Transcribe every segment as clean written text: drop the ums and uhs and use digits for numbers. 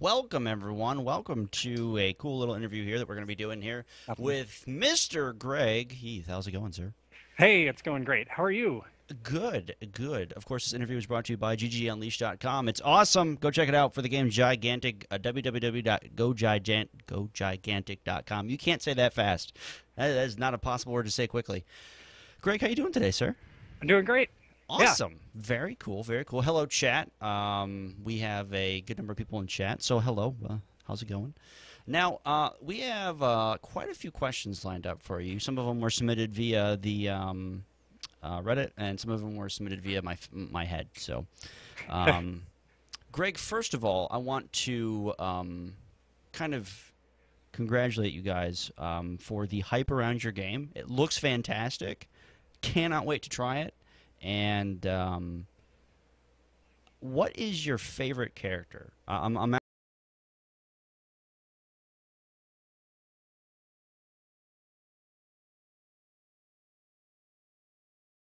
Welcome, everyone. Welcome to a cool little interview here that we're going to be doing here with Mr. Greg Heath. How's it going, sir? Hey, it's going great. How are you? Good, good. Of course, this interview is brought to you by ggunleashed.com. It's awesome. Go check it out for the game Gigantic, www.gogigantic.com. You can't say that fast. That is not a possible word to say quickly. Greg, how you doing today, sir? I'm doing great. Awesome. Very cool. Very cool. Hello, chat. We have a good number of people in chat. So, hello. How's it going? Now, we have quite a few questions lined up for you. Some of them were submitted via the Reddit, and some of them were submitted via my head. So, Greg, first of all, I want to kind of congratulate you guys for the hype around your game. It looks fantastic. Cannot wait to try it. And what is your favorite character? I'm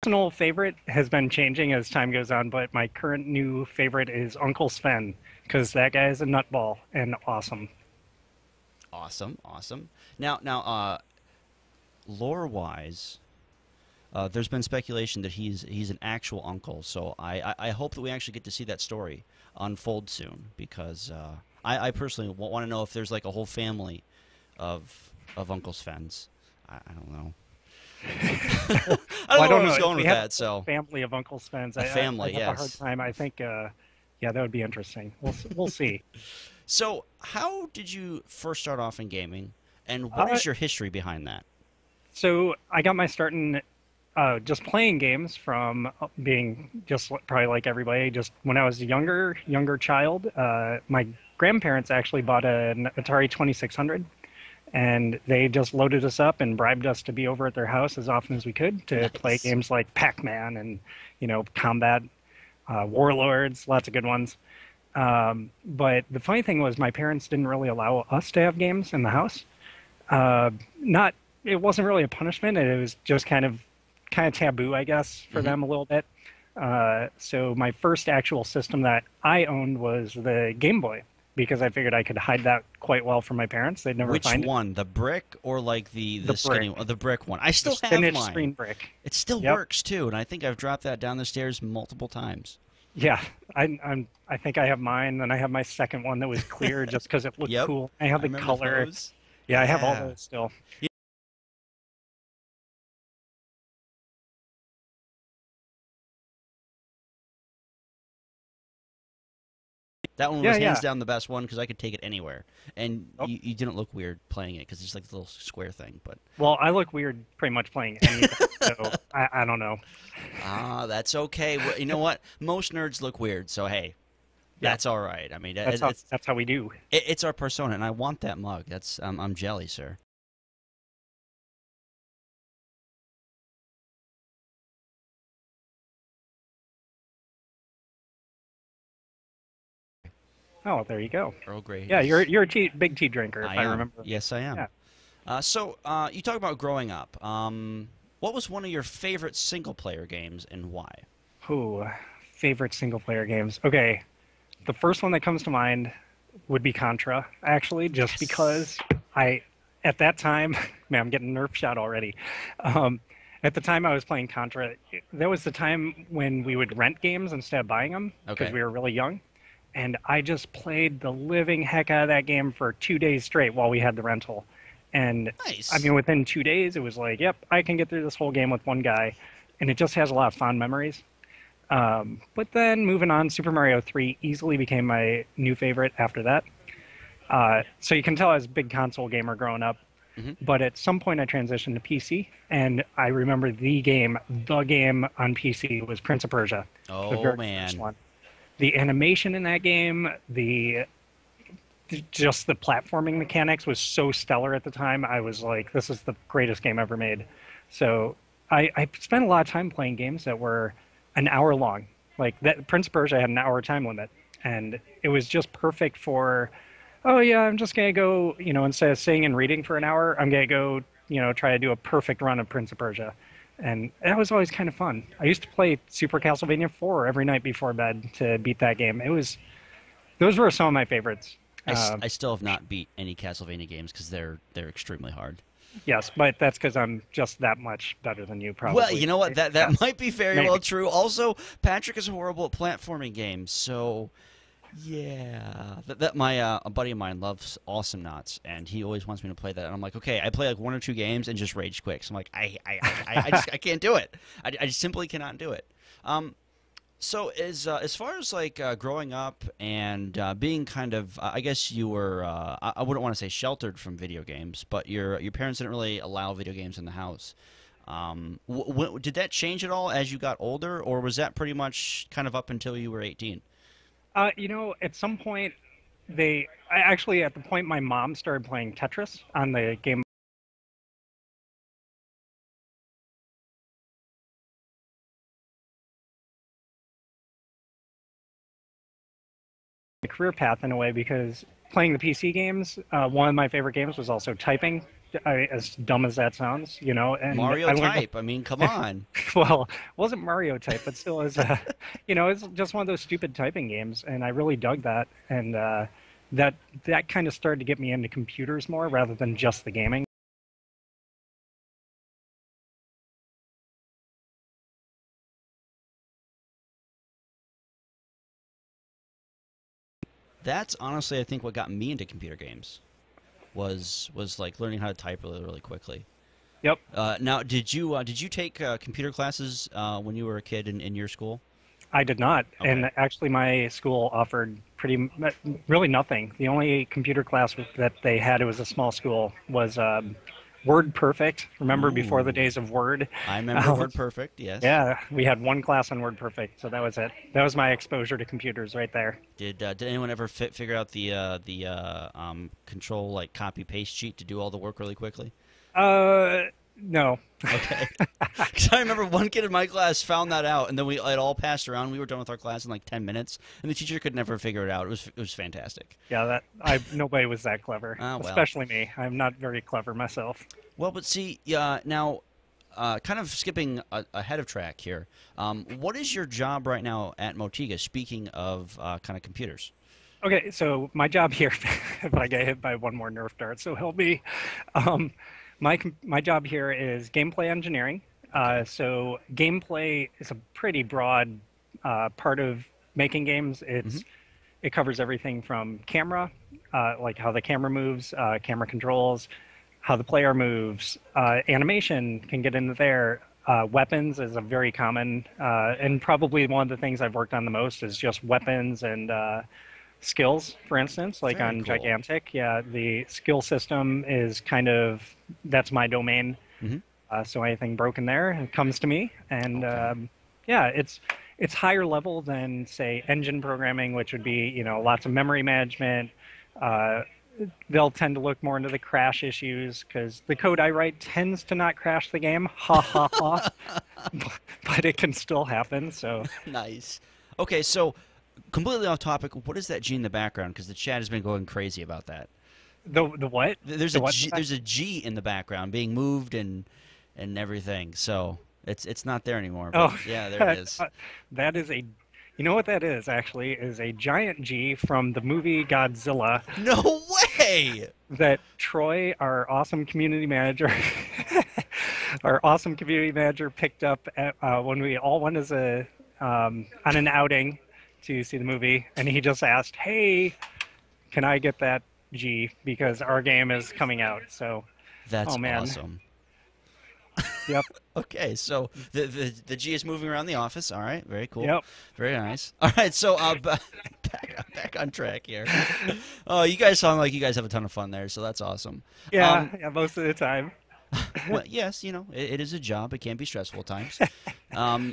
Personal favorite has been changing as time goes on, but my current new favorite is Uncle Sven because that guy is a nutball and awesome. awesome, awesome. Now, lore-wise, there's been speculation that he's an actual uncle. So I hope that we actually get to see that story unfold soon because I personally want to know if there's like a whole family of Uncle Svens. I don't know. I Well, I don't know where don't I know. was If going we with had that. a So family of Uncle Svens, a family, I have a hard yes. time. I think, yeah, that would be interesting. We'll see. So, how did you first start off in gaming, and what Uh, is your history behind that? so I got my start in just playing games from being just probably like everybody. Just when I was a younger child, my grandparents actually bought an Atari 2600, and they just loaded us up and bribed us to be over at their house as often as we could to play Nice. games like Pac-Man and Combat, Warlords, lots of good ones. But the funny thing was, my parents didn't really allow us to have games in the house. Not It wasn't really a punishment. It was just kind of taboo, I guess, for Hmm. them a little bit. So my first actual system that I owned was the Game Boy because I figured I could hide that quite well from my parents. They'd never Which find it. one, the brick or like The the brick, skinny one? The brick one. I the still have finished mine. screen brick. It still Yep. works too, and I think I've dropped that down the stairs multiple times. Yeah, I think I have mine, and I have my second one that was clear just because it looked Yep, cool. I have I the remember color. those. Yeah, I have all Yeah. those still. That one Yeah, was hands yeah. down the best one because I could take it anywhere, and Oh, you didn't look weird playing it because it's like the little square thing. But well, I look weird pretty much playing anything, so I don't know. that's okay. Well, you know what? Most nerds look weird, so hey, Yeah, that's all right. I mean, that's how we do. it's our persona, and I want that mug. That's I'm jelly, sir. Oh, there you go. Earl Grey Yeah, is. you're a big tea drinker, if I I am. remember. Yes, I am. Yeah. So you talk about growing up. What was one of your favorite single player games and why? Ooh, favorite single player games. Okay, the first one that comes to mind would be Contra, actually, just Yes. because I, at that time, man, I'm getting nerf shot already. Um, at the time I was playing Contra, that was the time when we would rent games instead of buying them because Okay. we were really young. And I just played the living heck out of that game for 2 days straight while we had the rental. And I Nice. mean, within 2 days, it was like, yep, I can get through this whole game with one guy. And it just has a lot of fond memories. But then moving on, Super Mario 3 easily became my new favorite after that. So you can tell I was a big console gamer growing up. Hmm. But at some point, I transitioned to PC, and I remember the game on PC was Prince of Persia, the Oh very first man. one. The animation in that game, just the platforming mechanics was so stellar at the time. I was like, this is the greatest game ever made. So I spent a lot of time playing games that were an hour long. Like that Prince of Persia had an hour time limit, and it was just perfect for, oh yeah, I'm just gonna go, instead of sitting and reading for an hour, I'm gonna go, try to do a perfect run of Prince of Persia. And that was always kind of fun. I used to play Super Castlevania 4 every night before bed to beat that game. Those were some of my favorites. Um, I still have not beat any Castlevania games because they're extremely hard. yes, but that's because I'm just that much better than you, Well, probably. you know what? Right? That Yes, might be very well maybe. true. Also, Patrick is horrible at platforming games, so yeah. That my a buddy of mine loves Awesome Knots, and he always wants me to play that. And I'm like, okay, I play like one or two games and just rage quit. So I'm like, I just I can't do it. I just simply cannot do it. Um, So as far as like growing up and being kind of, I guess you were, I wouldn't want to say sheltered from video games, but your parents didn't really allow video games in the house. Did that change at all as you got older, or was that pretty much kind of up until you were 18? At some point, actually, at the point my mom started playing Tetris on the Game career path in a way because playing the PC games, one of my favorite games was also typing. As dumb as that sounds, and Mario I learned. type. I mean, come on. Well, it wasn't Mario type, but still is it's just one of those stupid typing games, and I really dug that, and that kind of started to get me into computers more rather than just the gaming. That's honestly, I think, what got me into computer games was like learning how to type really quickly. Yep, Now, did you take computer classes when you were a kid in your school? I did not, Okay. and actually my school offered really nothing. The only computer class that they had, it was a small school, was Word Perfect. Remember before the Ooh. days of Word? I remember WordPerfect. Yes. Yeah, we had one class on Word Perfect, so that was it. That was my exposure to computers right there. Did anyone ever figure out the control like copy paste sheet to do all the work really quickly? No. Okay. Because I remember one kid in my class found that out, and then we it all passed around. We were done with our class in like 10 minutes, and the teacher could never figure it out. It was fantastic. Yeah, nobody was that clever, Ah, well. especially me. I'm not very clever myself. Well, but see, now, kind of skipping ahead of track here. What is your job right now at Motiga? Speaking of kind of computers. Okay, so my job here, if I get hit by one more Nerf dart, so help me. Um, my job here is gameplay engineering. Okay. So gameplay is a pretty broad part of making games. Hmm. It covers everything from camera, like how the camera moves, camera controls, how the player moves. Animation can get into there. Weapons is a very common, and probably one of the things I've worked on the most is just weapons and skills, for instance, like Very on cool. Gigantic. Yeah, the skill system is kind of that's my domain. Hmm. So anything broken there it comes to me, and Okay. yeah, it's higher level than say engine programming, which would be lots of memory management. Uh, they'll tend to look more into the crash issues because the code I write tends to not crash the game. Ha ha ha! But it can still happen. So Nice. Okay, so completely off topic. What is that G in the background? Because the chat has been going crazy about that. the what? There's The a what? G, there's a G in the background being moved and everything. So it's not there anymore. But Oh, yeah, there it is. that is a. You know what that is actually is a giant G from the movie Godzilla No way! that Troy, our awesome community manager, picked up when we all went as a on an outing to see the movie, and he just asked, "Hey, can I get that G because our game is coming out?" So, That's oh man, awesome. yep, Okay, so the G is moving around the office. All right, very cool, yep, very nice. All right, so back on track here. Oh, you guys sound like you guys have a ton of fun there, so that's awesome. yeah, Um, yeah, most of the time. well, yes, it is a job. It can be stressful at times.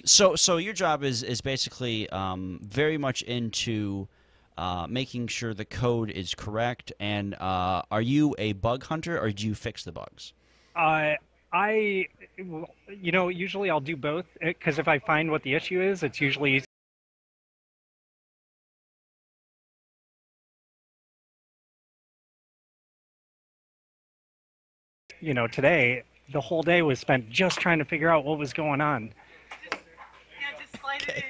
So your job is basically very much into making sure the code is correct. And are you a bug hunter or do you fix the bugs? Uh, I, usually I'll do both because if I find what the issue is, it's usually, today, the whole day was spent just trying to figure out what was going on. Yeah, just slide it Okay.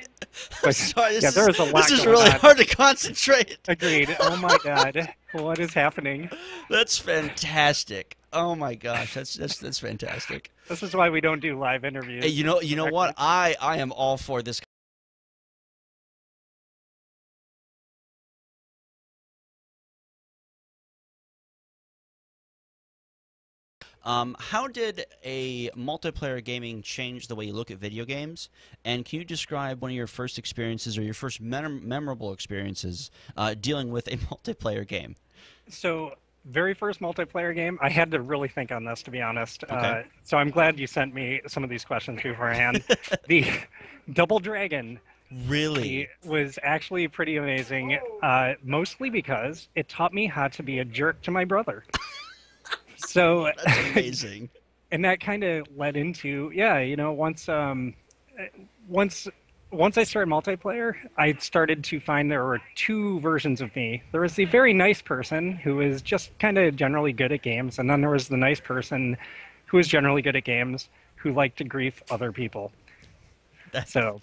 in. But Sorry, yeah, there is a lot this is going really on. hard to concentrate. Agreed. Oh my God, what is happening? That's fantastic. Oh my gosh, that's fantastic. This is why we don't do live Hey, interviews. you know what? I am all for this. How did a multiplayer gaming change the way you look at video games? And can you describe one of your first experiences or your first memorable experiences dealing with a multiplayer game? So, very first multiplayer game, I had to really think on this, to be honest. Okay. So I'm glad you sent me some of these questions beforehand. The Double Dragon Really? was actually pretty amazing, mostly because it taught me how to be a jerk to my brother. So, That's amazing. and that kind of led into, yeah, once once I started multiplayer, I started to find there were two versions of me. There was the very nice person who was just kind of generally good at games, and then there was the nice person who was generally good at games who liked to grief other people. That, So,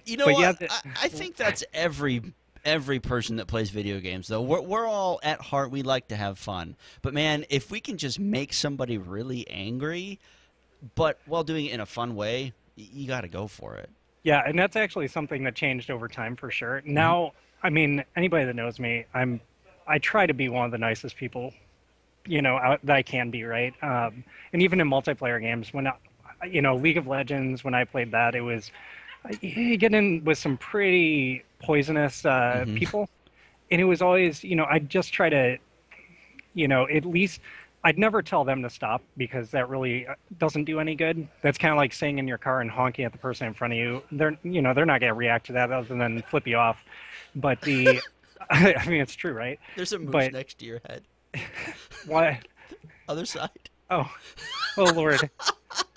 you know but yeah, what? I think that's every person that plays video games, though. We're all at heart, we like to have fun. But man, if we can just make somebody really angry, but while doing it in a fun way, you got to go for it. yeah, and that's actually something that changed over time for sure. Now, I mean, anybody that knows me, I try to be one of the nicest people, that I can be, right? And even in multiplayer games, League of Legends, when I played that, it was you get in with some pretty poisonous Hmm. people, and it was always, I'd just try to, at least I'd never tell them to stop because that really doesn't do any good. That's kind of like staying in your car and honking at the person in front of you. They're not going to react to that other than flip you off. But I mean, it's true, right? There's a moose But next to your head. why? Other side. Oh, oh Lord,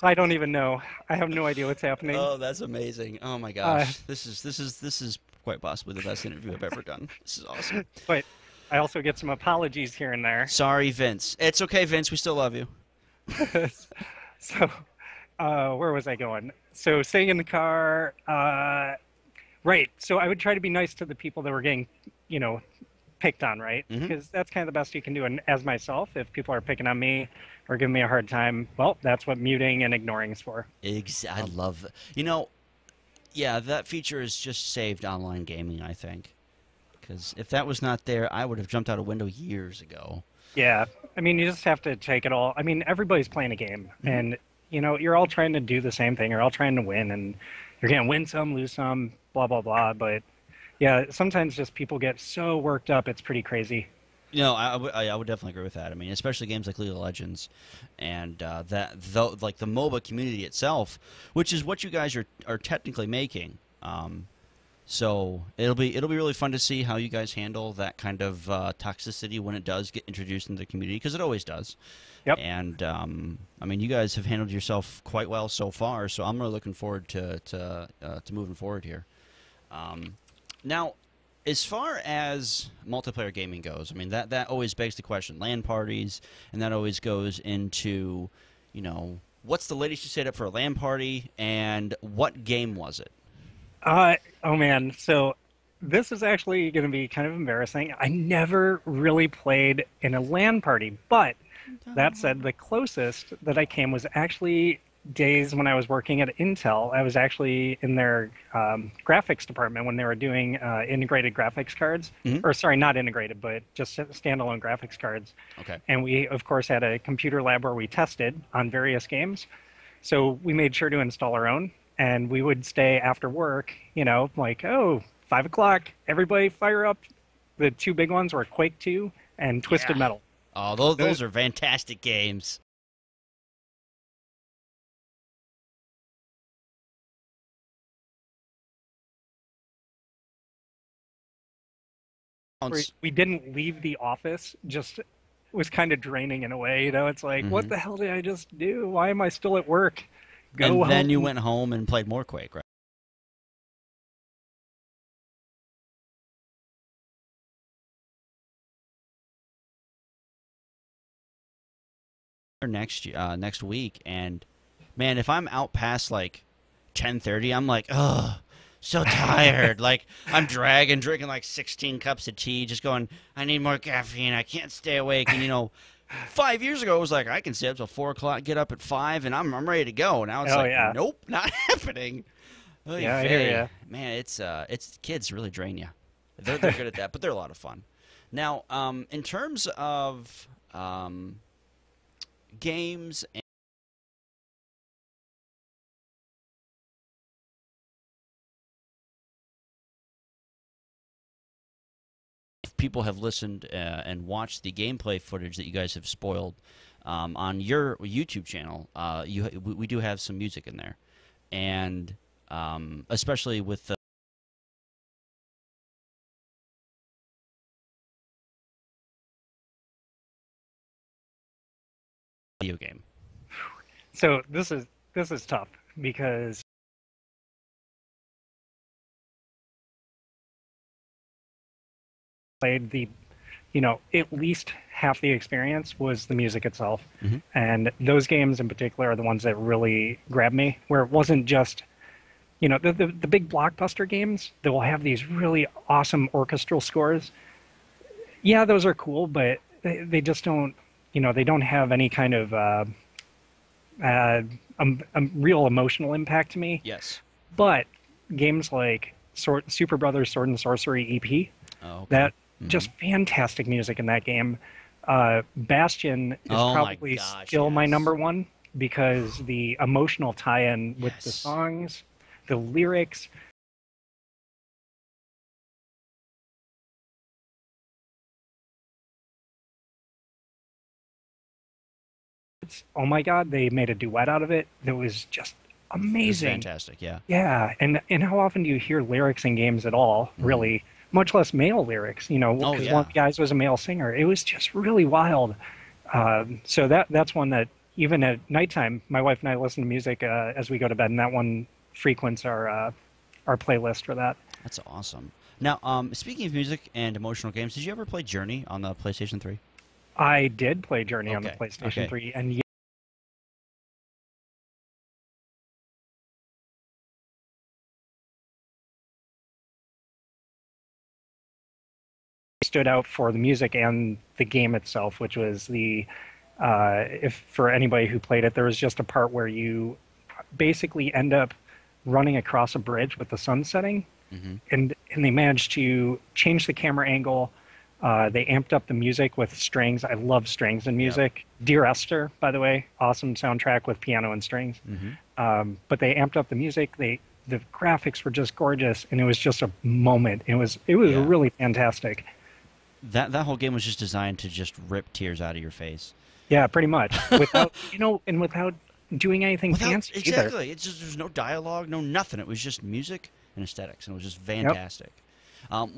I don't even know. I have no idea what's happening. Oh, that's amazing. Oh my Uh, gosh. This is quite possibly the best interview I've ever done. This is awesome. but I also get some apologies here and there. Sorry, Vince. It's okay, Vince. We still love you. So, where was I going? So, staying in the car. Right. So, I would try to be nice to the people that were getting, you know, picked on, right? Hmm. Because that's kind of the best you can do. And as myself, if people are picking on me or giving me a hard time, well, that's what muting and ignoring is for. I love it. Yeah, that feature is just saved online gaming, I think. Because if that was not there, I would have jumped out a window years ago. Yeah. I mean, you just have to take it all. I mean, everybody's playing a game, Hmm. and you're all trying to do the same thing. You're all trying to win, and you're gonna win some, lose some, blah blah blah. But yeah, sometimes just people get so worked up, it's pretty crazy. I would definitely agree with that. I mean, especially games like League of Legends, and like the MOBA community itself, which is what you guys are technically making. So it'll be really fun to see how you guys handle that kind of toxicity when it does get introduced into the community, because it always does. Yep. And I mean, you guys have handled yourself quite well so far. So I'm really looking forward to moving forward here. Now, as far as multiplayer gaming goes, I mean that always begs the question: LAN parties, and that always goes into, what's the latest you set up for a LAN party, and what game was it? Oh man, so this is actually going to be kind of embarrassing. I never really played in a LAN party, but that said, the closest that I came was actually days when I was working at Intel. I was actually in their graphics department when they were doing integrated graphics cards, Hmm. or sorry, not integrated, but just standalone graphics cards. Okay. And we, of course, had a computer lab where we tested on various games. So we made sure to install our own, and we would stay after work, like, oh, 5 o'clock, everybody fire up. The two big ones were Quake 2 and Twisted Yeah. Metal. Oh, those Those, are fantastic games. we didn't leave the office, just was kind of draining in a way. It's like, what Hmm. the hell did I just do? Why am I still at work? Go And then you home. went home and played more Quake, right? Or next week, and man, if I'm out past like 10:30, I'm like, ugh. so tired. Like I'm drinking like 16 cups of tea, just going, I need more caffeine. I can't stay awake. And 5 years ago it was like I can stay up till 4 o'clock, get up at 5, and I'm ready to go. Now it's Oh like, yeah, nope, not happening. Oy yeah, I hear vey. you. Man, it's kids really drain you. They're good at that, but they're a lot of fun. Now, in terms of games, and if people have listened and watched the gameplay footage that you guys have spoiled on your YouTube channel, we do have some music in there, and especially with the video game. So this is tough because played the, at least half the experience was the music itself, Hmm. and those games in particular are the ones that really grabbed me. Where it wasn't just, the big blockbuster games that will have these really awesome orchestral scores. Yeah, those are cool, but they just don't, they don't have any kind of real emotional impact to me. Yes. But games like Super Brothers Sword and Sorcery EP, Oh, okay. that Hmm. just fantastic music in that game. Bastion is Oh my probably gosh, still my yes. number one because the emotional tie-in with the Yes. songs, the lyrics. Oh my God, they made a duet out of it that was just It was amazing. fantastic, yeah. Yeah, and how often do you hear lyrics in games at all, Hmm. really? Much less male lyrics, Oh because one of yeah. the guys was a male singer. It was just really wild. So that's one that even at nighttime, my wife and I listen to music as we go to bed, and that one frequents our playlist for that. That's awesome. Now, speaking of music and emotional games, did you ever play Journey on the PlayStation 3? I did play Journey on the Okay. PlayStation Okay. 3, and stood out for the music and the game itself, which was if for anybody who played it, there was just a part where you basically end up running across a bridge with the sun setting, Hmm. and they managed to change the camera angle. They amped up the music with strings. I love strings in Yep. music. Dear Esther, by the way, awesome soundtrack with piano and strings. Hmm. But they amped up the music. The graphics were just gorgeous, and it was just a moment. It was Yeah. really fantastic. That whole game was just designed to just rip tears out of your face. Yeah, pretty much. Without doing anything Without fancy either. exactly, it's just there's no dialogue, no nothing. It was just music and aesthetics, and it was just Yep. fantastic.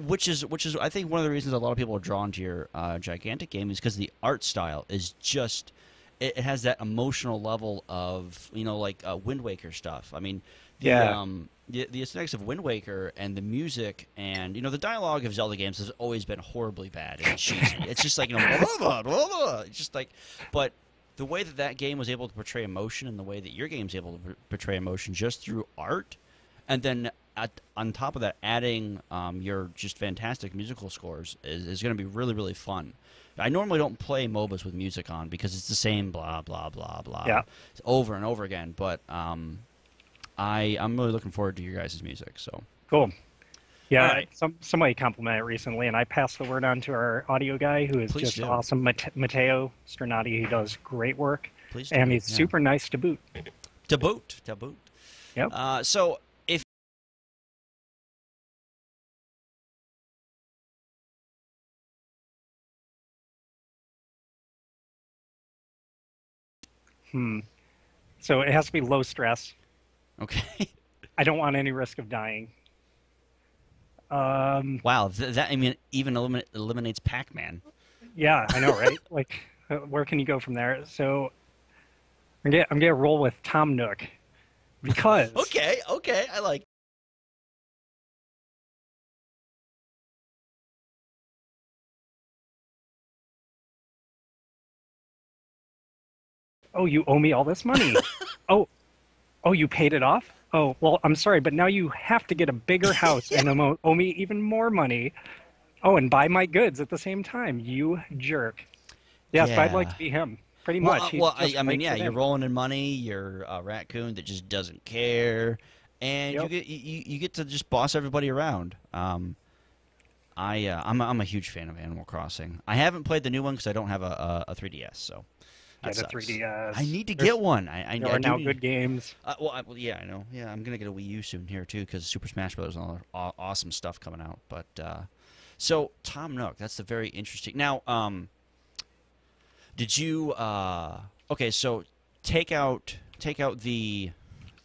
Which is I think one of the reasons a lot of people are drawn to your gigantic game is because the art style is just it has that emotional level of like Wind Waker stuff. I mean Yeah. the aesthetics of Wind Waker and the music and the dialogue of Zelda games has always been horribly bad and cheesy. It's just like blah, blah, blah, blah. It's just like but the way that that game was able to portray emotion and the way that your game's able to portray emotion just through art, and then on top of that, adding your just fantastic musical scores is going to be really, really fun. I normally don't play MOBAs with music on because it's the same blah, blah, blah, Yeah. blah over and over again, but I'm really looking forward to your guys' music. So, Cool. all Yeah, right, somebody complimented it recently, and I passed the word on to our audio guy, who is please just do. awesome, Matteo Sternati. He does great work, Please and do. he's Yeah. super nice to boot. To boot. To boot. Yep. So, if Hmm. So it has to be low stress. okay, I don't want any risk of dying. Um, wow, that I mean even eliminates Pac-Man. yeah, I know, right? Like, where can you go from there? So I'm gonna roll with Tom Nook because Okay, okay, I like. oh, you owe me all this money. Oh, oh, you paid it off? Oh, well, I'm sorry, but now you have to get a bigger house Yeah. and owe me even more money. Oh, and buy my goods at the same time. You jerk. Yes, I'd like Yeah. to be him. Pretty Well, much. He well, just I mean, rakes yeah, it you're in. rolling in money. You're a raccoon that just doesn't care, and Yep. you get to just boss everybody around. I'm a huge fan of Animal Crossing. I haven't played the new one because I don't have a 3DS, so that Get a sucks. I 3DS. need to get one. I, There I are do now need. good games. Well, yeah, I know. Yeah, I'm gonna get a Wii U soon here too because Super Smash Bros. And all the awesome stuff coming out. But so Tom Nook, that's the very interesting. Now, did you? Okay, so take out the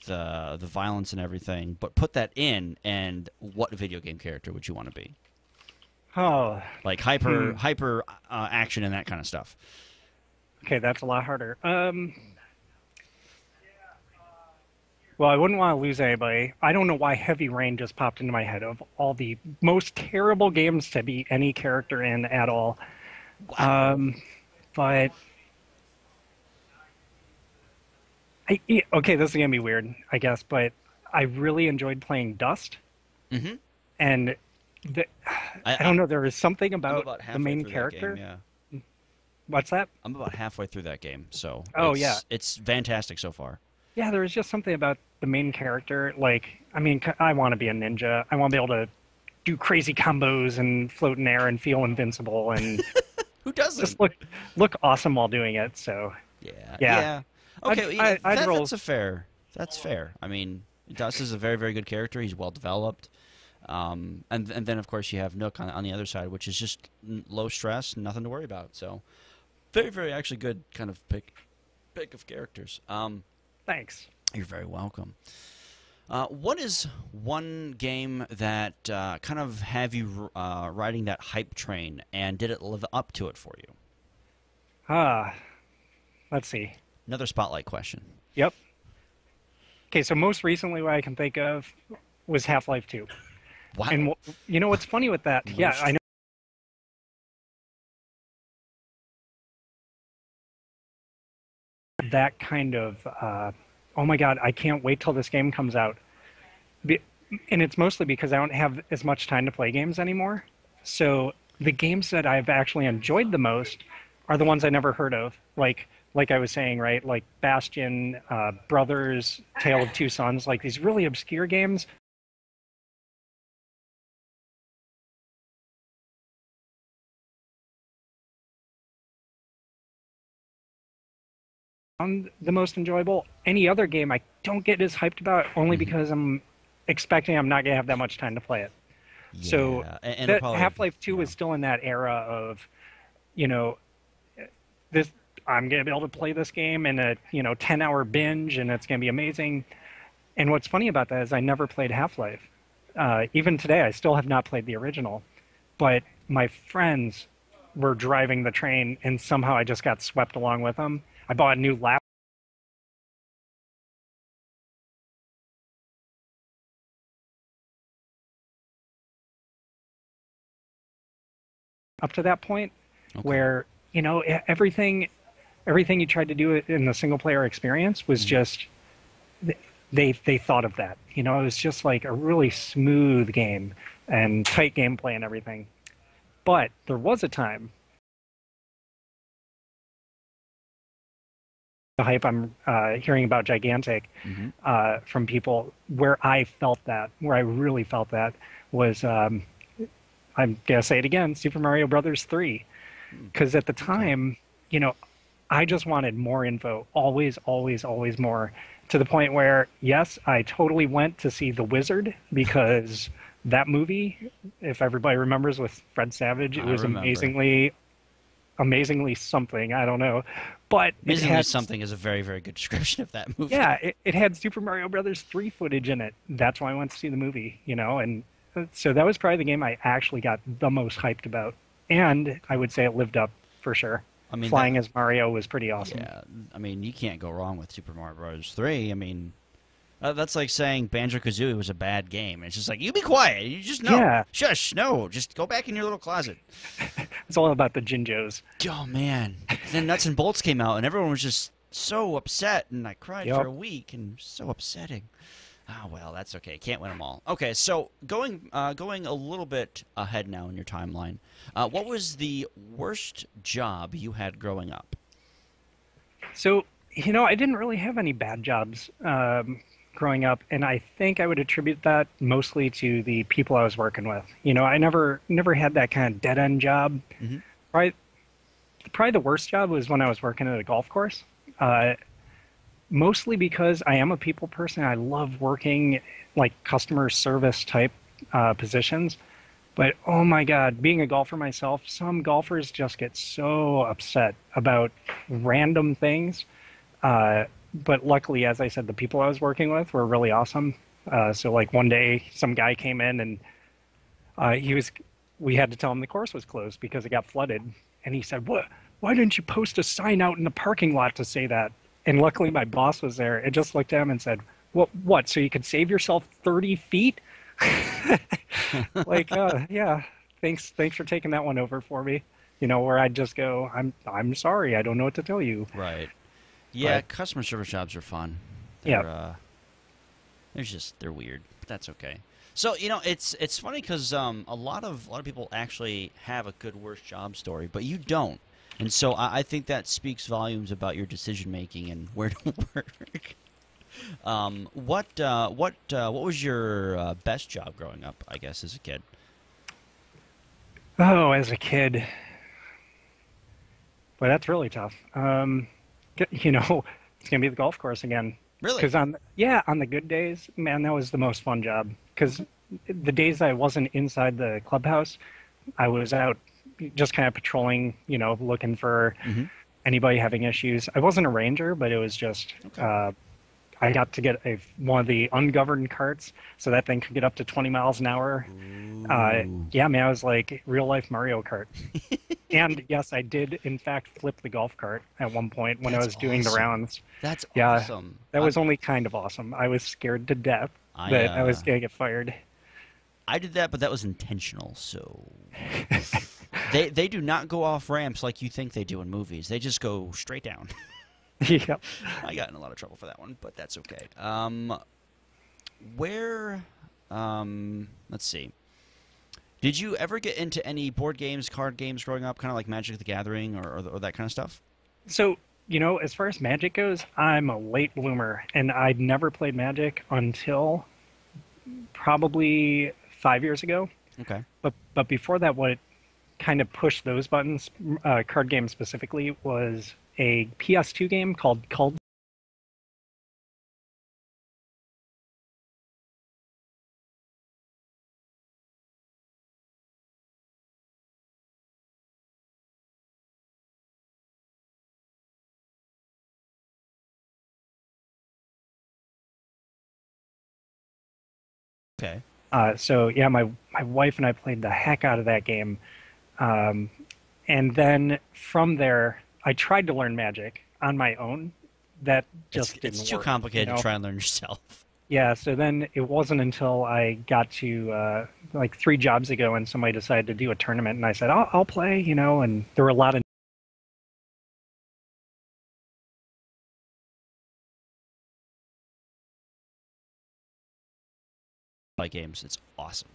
violence and everything, but put that in. And what video game character would you want to be? Oh, Like hmm. hyper action and that kind of stuff. Okay, that's a lot harder. Well, I wouldn't want to lose anybody. I don't know why Heavy Rain just popped into my head of all the most terrible games to be any character in at all. Wow. Um, but okay, this is gonna be weird, I guess, but I really enjoyed playing Dust, Mm-hmm. and the, I, I I don't know, there is something I'm about about the halfway main through that game. character. Yeah. What's that? I'm about halfway through that game, so Oh yeah, it's fantastic so far. yeah. There is just something about the main character. Like, I mean, I want to be a ninja. I want to be able to do crazy combos and float in air and feel invincible and Who just doesn't? look awesome while doing it. So Yeah, yeah, yeah. I'd Okay, I'd roll. that's fair. I mean, Dust is a very very good character. He's well developed. And then of course you have Nook on the other side, which is just low stress, nothing to worry about. So very very actually good kind of pick of characters. Thanks. You're very welcome. What is one game that kind of have you riding that hype train, and did it live up to it for you? Ah, let's see. Another spotlight question. Yep. Okay, so most recently, what I can think of was Half-Life 2. And Wow. you know what's funny with that? Yeah, I Most. know that kind of. Oh my God, I can't wait till this game comes out. Be- And it's mostly because I don't have as much time to play games anymore. So the games that I've actually enjoyed the most are the ones I never heard of. Like I was saying, right? Like Bastion, Brothers, Tale of Two Sons, like these really obscure games. The most enjoyable. Any other game I don't get as hyped about only Hmm. because I'm expecting I'm not gonna have that much time to play it. So Yeah, and it'll that probably Half-Life 2 yeah. is still in that era of, you know, this I'm gonna be able to play this game in a 10-hour binge and it's gonna be amazing. And what's funny about that is I never played Half-Life. Even today, I still have not played the original. But my friends were driving the train, and somehow I just got swept along with them. I bought a new laptop up to that point, Okay. where everything you tried to do in the single player experience was Hmm. just they thought of that. It was just like a really smooth game and tight gameplay and everything. But there was a time the hype I'm hearing about Gigantic Hmm. from people where I really felt that was I'm gonna say it again, Super Mario Brothers 3, because at the Okay. time, you know, I just wanted more info, always, always, always more, to the point where yes, I totally went to see The Wizard because that movie, if everybody remembers with Fred Savage, it I was remember. amazingly something. I don't know, but it Amazingly, had something is a very very good description of that movie. yeah, it had Super Mario Brothers 3 footage in it. That's why I went to see the movie, and so that was probably the game I actually got the most hyped about. And I would say it lived up for sure. I mean Flying that. as Mario was pretty awesome. Yeah. I mean you can't go wrong with Super Mario Bros. 3. I mean that's like saying Banjo Kazooie was a bad game. It's just like you be quiet. You just no. Yeah, Shush. No. Just go back in your little closet. it's all about the Jinjos. Oh man. Then Nuts and Bolts came out and everyone was just so upset and I cried for Yep. a week and it was so upsetting. Ah, well, that's okay. Can't win them all. Okay, so going a little bit ahead now in your timeline, what was the worst job you had growing up? So, I didn't really have any bad jobs growing up, and I think I would attribute that mostly to the people I was working with. I never had that kind of dead end job. Hmm. Probably, probably the worst job was when I was working at a golf course. Uh, Mostly because I am a people person. I love working like customer service type positions. But oh my God, being a golfer myself, some golfers just get so upset about random things. But luckily, as I said, the people I was working with were really awesome. So like one day, some guy came in and he was, we had to tell him the course was closed because it got flooded. And he said, "What? Why didn't you post a sign out in the parking lot to say that?" And luckily, my boss was there and just looked at him and said, What? So you could save yourself 30 feet?" Like, yeah, thanks for taking that one over for me. Where I'd just go, I'm sorry, I don't know what to tell you. Right. Yeah, But customer service jobs are fun. yeah, They're weird, but that's okay. So it's funny because a lot of people actually have a good worst job story, but you don't, and so I think that speaks volumes about your decision making and where to work. What was your best job growing up? I guess as a kid. oh, as a kid, but that's really tough. It's gonna be the golf course again. Really? Because on the good days, man, that was the most fun job. Because the days I wasn't inside the clubhouse, I was out just kind of patrolling, looking for Hmm. anybody having issues. I wasn't a ranger, but it was just Okay. I got to get one of the ungoverned carts, so that thing could get up to 20 miles an hour. Ooh. Yeah, man, I was like real life Mario Kart. And yes, I did in fact flip the golf cart at one point when I That's was doing the awesome. rounds. That's Yeah, awesome. that was only kind of awesome. I was scared to death I that I uh was gonna get fired. I did that, but that was intentional. So they do not go off ramps like you think they do in movies. They just go straight down. Yep. I got in a lot of trouble for that one, but that's okay. Where let's see. Did you ever get into any board games, card games growing up, kind of like Magic the Gathering or that kind of stuff? So, as far as Magic goes, I'm a late bloomer, and I'd never played Magic until probably 5 years ago. Okay. But before that, what kind of pushed those buttons, card games specifically, was a PS2 game called Called. Okay. So yeah, my wife and I played the heck out of that game. Um, and then from there, I tried to learn Magic on my own. That just It's didn't too work, complicated to try and learn yourself. Yeah, so then it wasn't until I got to like 3 jobs ago and somebody decided to do a tournament and I said, I'll play, and there were a lot of Buy games. It's awesome.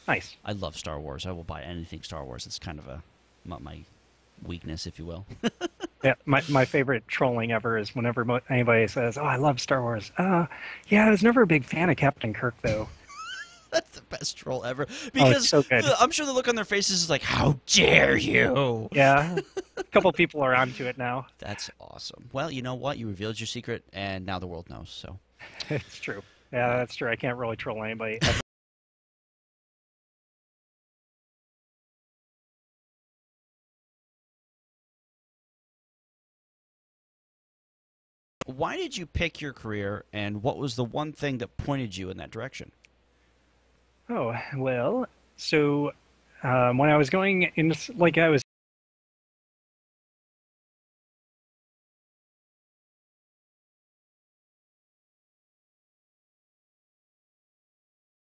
nice. I love Star Wars. I will buy anything Star Wars. It's kind of my weakness, if you will. Yeah, my favorite trolling ever is whenever anybody says, "Oh, I love Star Wars." Yeah, I was never a big fan of Captain Kirk though. That's the best troll ever Oh, it's because so good. I'm sure the look on their faces is like, "How dare you!" Yeah, a couple people are onto it now. That's awesome. Well, you know what? You revealed your secret, and now the world knows. So, It's true. Yeah, that's true. I can't really troll anybody ever. why did you pick your career, and what was the one thing that pointed you in that direction? Oh, well, so when I was going in, like I was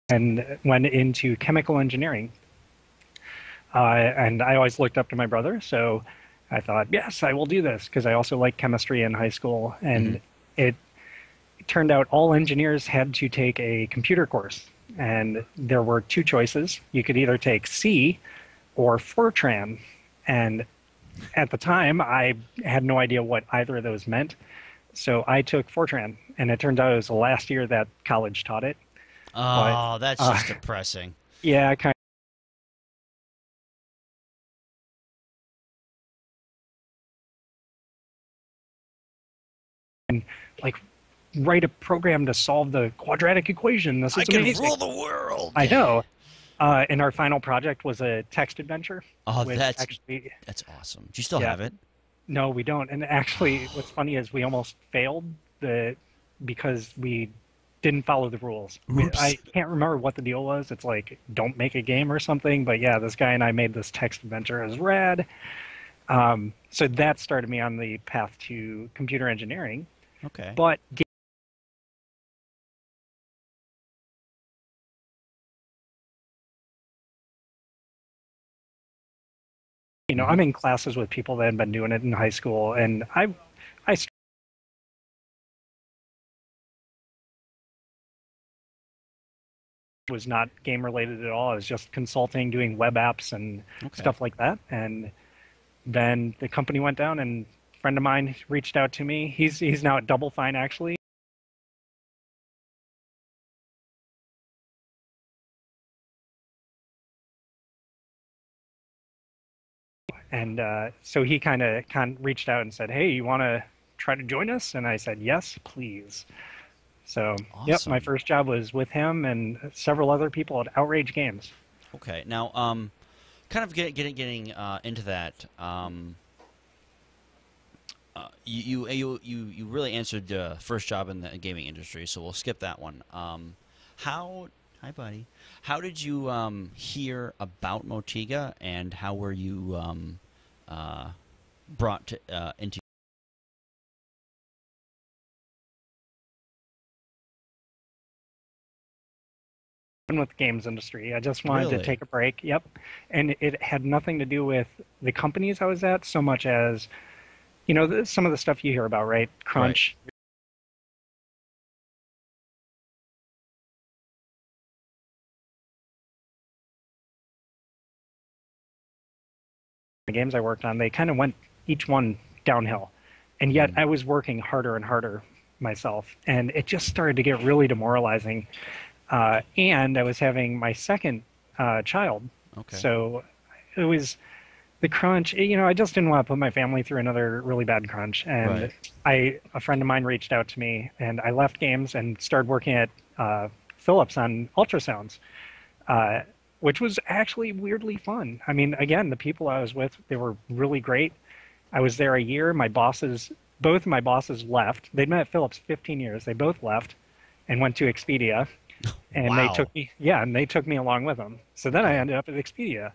and went into chemical engineering. And I always looked up to my brother, so I thought, yes, I will do this because I also liked chemistry in high school, Hmm. and it turned out all engineers had to take a computer course, and there were two choices. You could either take C or Fortran, and at the time, I had no idea what either of those meant. So I took Fortran, and it turned out it was the last year that college taught it. But Oh, that's just depressing. yeah, I kind of like write a program to solve the quadratic equation. This I is can amazing. rule the world. I know. And our final project was a text adventure, Oh, which actually, that's awesome. Do you still yeah, have it? no, we don't. And actually, what's funny is we almost failed the because we didn't follow the rules. Oops. I can't remember what the deal was. It's like don't make a game or something. But yeah, this guy and I made this text adventure. It was rad. So that started me on the path to computer engineering. Okay. But Hmm. I'm in classes with people that had been doing it in high school, and I was not game related at all. I was just consulting, doing web apps and Okay. stuff like that. And then the company went down, and a friend of mine reached out to me. He's now at Double Fine actually, and so he kind of reached out and said, "Hey, you want to try to join us?" And I said, "Yes, please." So, yep, my Awesome. first job was with him and several other people at Outrage Games. Okay. Now, kind of getting into that. You really answered the first job in the gaming industry, so we'll skip that one. How? Hi, buddy. How did you hear about Motiga, and how were you uh, brought into? With the games industry. I just wanted to Really? take a break. Yep. And it had nothing to do with the companies I was at so much as, some of the stuff you hear about, right? Right. Crunch. The games I worked on, they kind of went each one downhill. And yet Mm. I was working harder and harder myself. And it just started to get really demoralizing. And I was having my second child. Okay. So it was the crunch, I just didn't want to put my family through another really bad crunch. Right. And a friend of mine reached out to me, and I left games and started working at Philips on ultrasounds, uh, which was actually weirdly fun. I mean, again, the people I was with, they were really great. I was there a year. Both of my bosses left. They'd met at Philips 15 years. They both left and went to Expedia, and Wow. they took me along with them. So then I Okay. ended up at Expedia.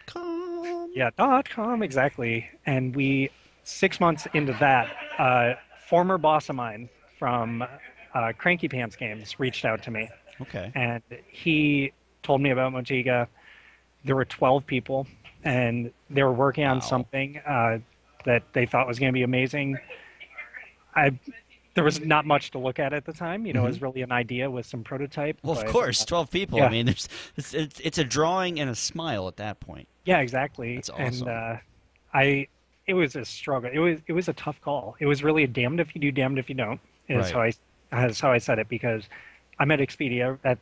.com. Yeah, .com exactly. And 6 months into that, former boss of mine from Cranky Pants Games reached out to me, Okay. and he told me about Motiga. There were 12 people, and they were working on Wow. something that they thought was going to be amazing. I There was not much to look at the time. It Hmm. was really an idea with some prototype, Well, of but course, 12 people. I yeah, mean, it's a drawing and a smile at that point. yeah, exactly. That's And awesome. I it was a struggle. It was a tough call. It was really a damned if you do, damned if you don't. Right. Is how I said it because I'm at Expedia at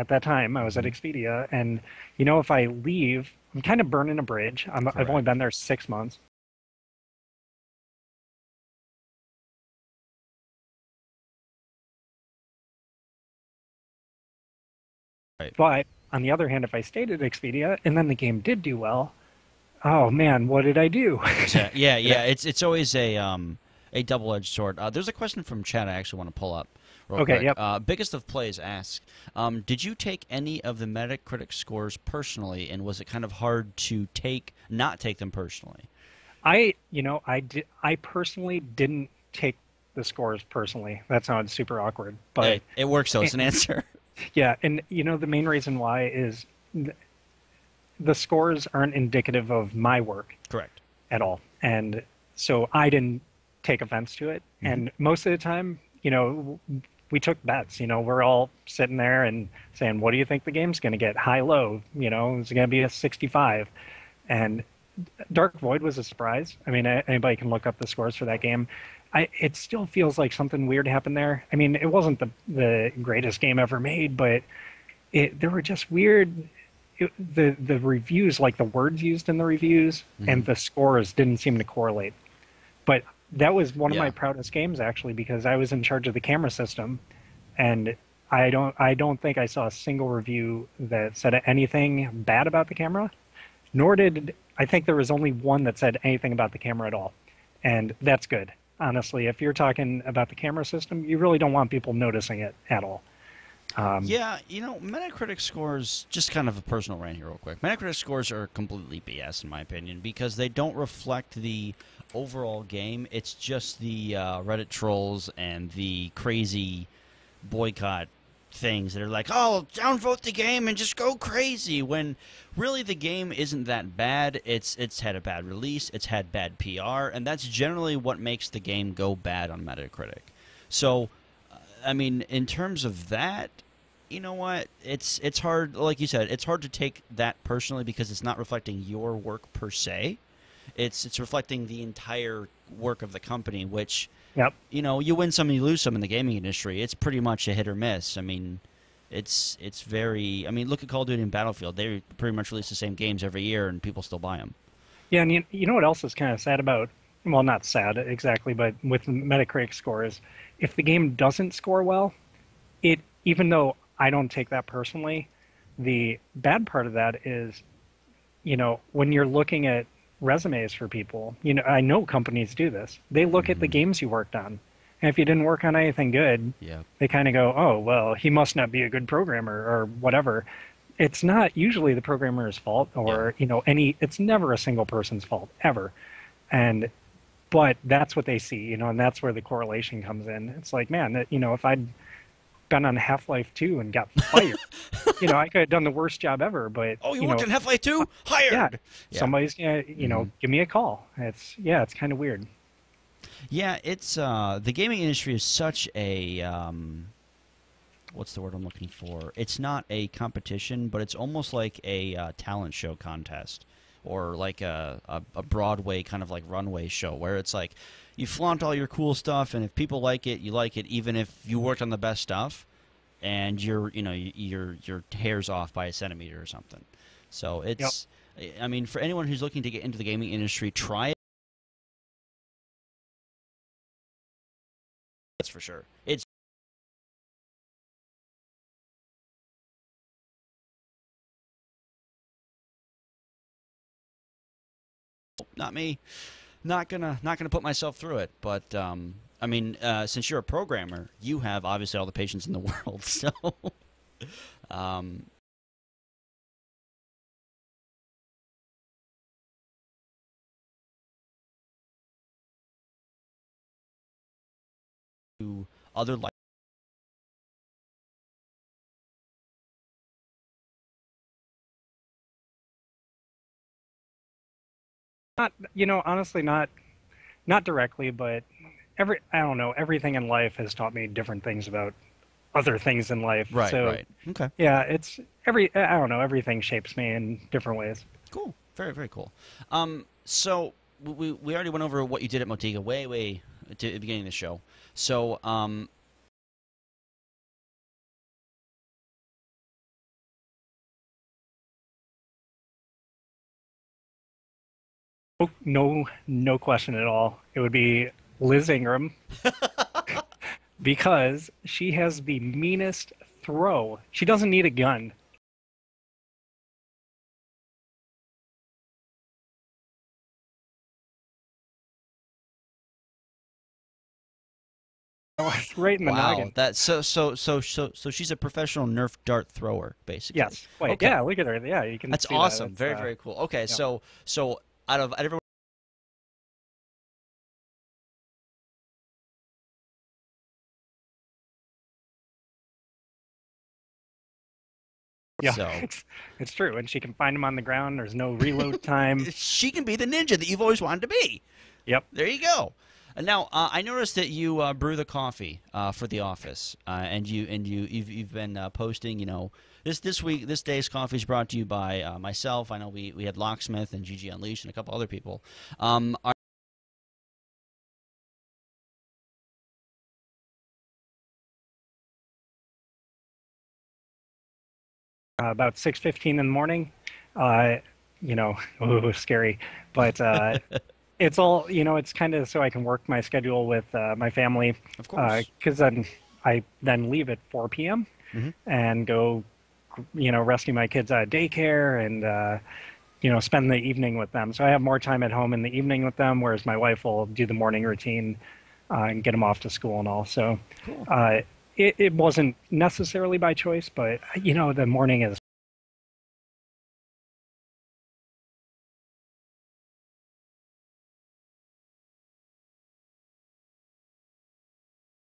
that time I was at Hmm. Expedia, and if I leave, I'm kind of burning a bridge. I've only Correct. been there 6 months, Right. but on the other hand, if I stayed at Expedia and then the game did do well, oh man, what did I do? Exactly. Yeah, You know? yeah. It's always a double-edged sword. There's a question from chat I actually want to pull up real Okay, quick. yep. Biggest of plays asks, did you take any of the Metacritic scores personally, and was it kind of hard to not take them personally? I personally didn't take the scores personally. That sounds super awkward, but Hey, it works though. It's an answer. yeah, and the main reason why is the scores aren't indicative of my work Correct. at all. And so I didn't take offense to it. Hmm. And most of the time, we took bets. We're all sitting there and saying, "What do you think the game's going to get? High, low? Is it going to be a 65?" And Dark Void was a surprise. I mean, anybody can look up the scores for that game. It still feels like something weird happened there. I mean, it wasn't the greatest game ever made, but there were just weird. The reviews, like the words used in the reviews, and the scores didn't seem to correlate. But that was one of my Yeah. proudest games actually because I was in charge of the camera system, and I don't think I saw a single review that said anything bad about the camera. Nor did I think there was only one that said anything about the camera at all, and that's good. Honestly, if you're talking about the camera system, you really don't want people noticing it at all. Yeah, Metacritic scores, just kind of a personal rant here real quick. Metacritic scores are completely BS in my opinion because they don't reflect the overall game. It's just the Reddit trolls and the crazy boycott things that are like, oh, downvote the game and just go crazy, when really the game isn't that bad. It's had a bad release, it's had bad PR, and that's generally what makes the game go bad on Metacritic. So, I mean, in terms of that, you know what? It's hard, like you said, it's hard to take that personally because it's not reflecting your work per se. It's reflecting the entire work of the company, which Yep. you win some and you lose some in the gaming industry. It's pretty much a hit or miss. I mean, it's very. I mean, look at Call of Duty and Battlefield. They pretty much release the same games every year, and people still buy them. Yeah, and you know what else is kind of sad about, well, not sad exactly, but with Metacritic scores, if the game doesn't score well, even though I don't take that personally, the bad part of that is, when you're looking at resumes for people, I know companies do this. They look at the games you worked on. And if you didn't work on anything good, Yeah. they kind of go, oh, well, he must not be a good programmer or whatever. It's not usually the programmer's fault or, it's never a single person's fault ever. But that's what they see, and that's where the correlation comes in. It's like, man, if I'd been on Half-Life 2 and got fired, I could have done the worst job ever, but, Oh, you worked on Half-Life 2? Hired. yeah, somebody's gonna, give me a call. It's kind of weird. Yeah, it's the gaming industry is such a what's the word I'm looking for? It's not a competition, but it's almost like a talent show contest, or like a Broadway kind of like runway show, where it's like you flaunt all your cool stuff, and if people like it, you like it, even if you worked on the best stuff, and your hair's off by a centimeter or something. So it's, I mean, for anyone who's looking to get into the gaming industry, try it. That's for sure. It's not me. Not gonna put myself through it. But I mean, since you're a programmer, you have obviously all the patience in the world. So um, to other like Not, honestly, not directly, but I don't know, everything in life has taught me different things about other things in life. right, So right, okay, yeah, I don't know, everything shapes me in different ways. cool, very very cool. So we already went over what you did at Motiga way at the beginning of the show. So Oh, no, no question at all. It would be Liz Ingram because she has the meanest throw. She doesn't need a gun. It's right in the wow, noggin. that so she's a professional Nerf dart thrower, basically. Yes. Wait, Okay, yeah, look at her. Yeah, you can that's see that. awesome. Very very cool. Okay, Yeah. so out of everyone. Yeah, So it's true. And she can find them on the ground. There's no reload time. she can be the ninja that you've always wanted to be. Yep. There you go. Now, I noticed that you brew the coffee for the office, and you've been posting. This week, this day's coffee is brought to you by myself. I know we had Locksmith and GG Unleashed and a couple other people. Are About 6:15 in the morning. Uh, ooh, scary, but it's all it's kind of so I can work my schedule with my family, of course. because then I then leave at 4 p.m. Hmm. and go, rescue my kids out of daycare and spend the evening with them. So I have more time at home in the evening with them, whereas my wife will do the morning routine and get them off to school and all. So Cool. it wasn't necessarily by choice, but the morning is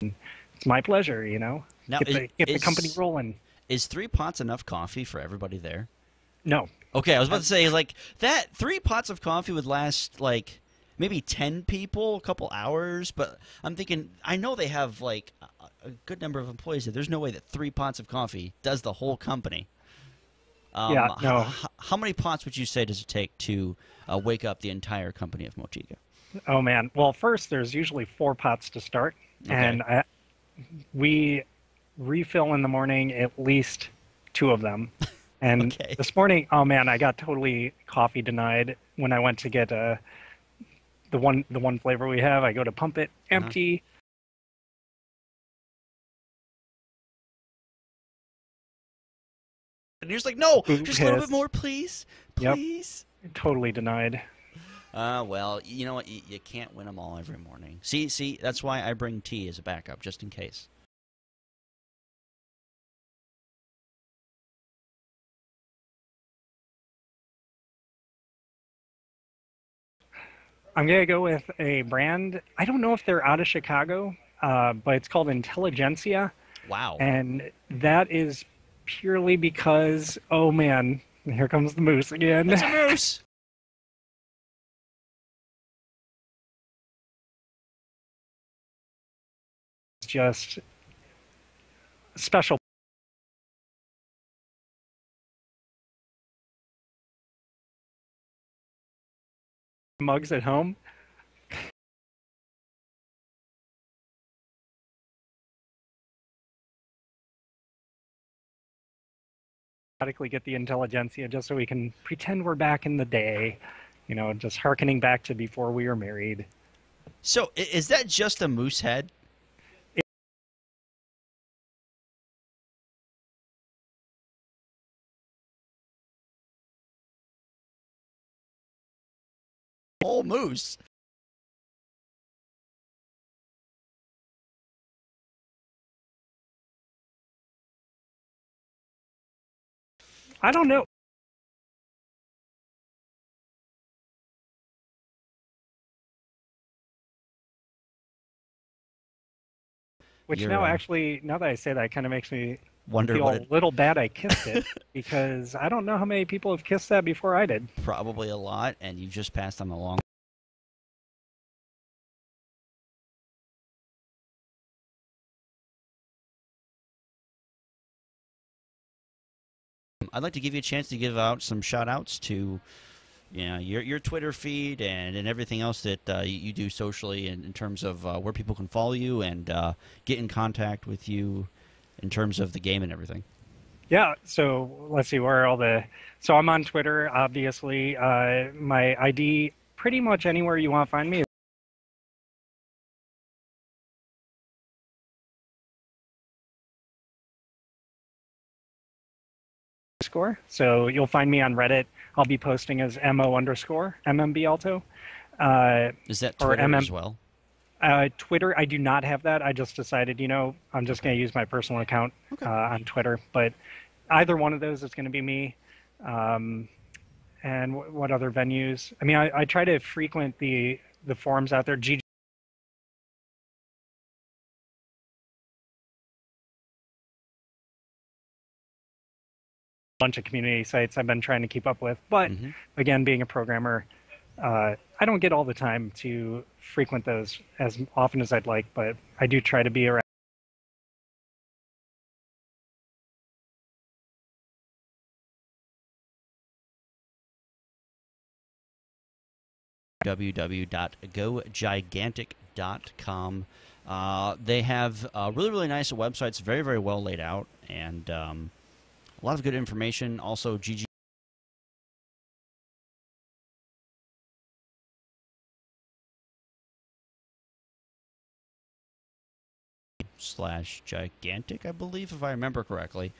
it's my pleasure. Now, Get the company rolling. is 3 pots enough coffee for everybody there? No. Okay, I was about to say like that. 3 pots of coffee would last like maybe 10 people, a couple hours. But I'm thinking, I know they have like a good number of employees there. There's no way that 3 pots of coffee does the whole company. Yeah, no. How many pots would you say does it take to wake up the entire company of Motiga? Oh man. Well, first there's usually 4 pots to start, Okay. and we refill in the morning at least 2 of them. And Okay. this morning, oh man, I got totally coffee denied when I went to get the one flavor we have. I go to pump it, Uh-huh. empty. And you're just like, no, Boo just a little bit pissed. more, please, Yep, please. totally denied. Well, you know what? You can't win them all every morning. See, that's why I bring tea as a backup, just in case. I'm gonna go with a brand. I don't know if they're out of Chicago, but it's called Intelligentsia, Wow. and that is purely because, oh man, here comes the moose again. It's a moose. It's just special mugs at home. Periodically get the Intelligentsia just so we can pretend we're back in the day, just harkening back to before we were married. So is that just a moose head? Whole moose. I don't know. Which You're now actually, now that I say that, kind of makes me wonder feel what a it. little bad I kissed it because I don't know how many people have kissed that before I did. Probably a lot, and you've just passed on along. I'd like to give you a chance to give out some shout outs to your Twitter feed and everything else that you do socially in terms of where people can follow you and get in contact with you in terms of the game and everything. Yeah, so let's see where are all the. So I'm on Twitter, obviously. My ID, pretty much anywhere you want to find me. Score. So you'll find me on Reddit. I'll be posting as mo underscore mmb alto, Is that or Twitter mm. as well? Twitter, I do not have that. I just decided, I'm just Okay. going to use my personal account Okay. on Twitter. But either one of those is going to be me. Um, and what other venues? I mean, I try to frequent the forums out there. Bunch of community sites I've been trying to keep up with. But Mm-hmm. again, being a programmer, I don't get all the time to frequent those as often as I'd like, but I do try to be around. www.gogigantic.com. They have really, really nice websites, very, very well laid out, and a lot of good information. Also, GG slash gigantic, I believe, if I remember correctly.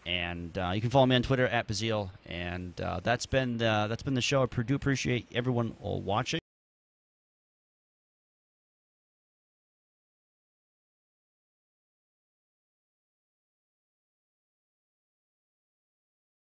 And you can follow me on Twitter at Bazile. And that's been the show. I do appreciate everyone watching.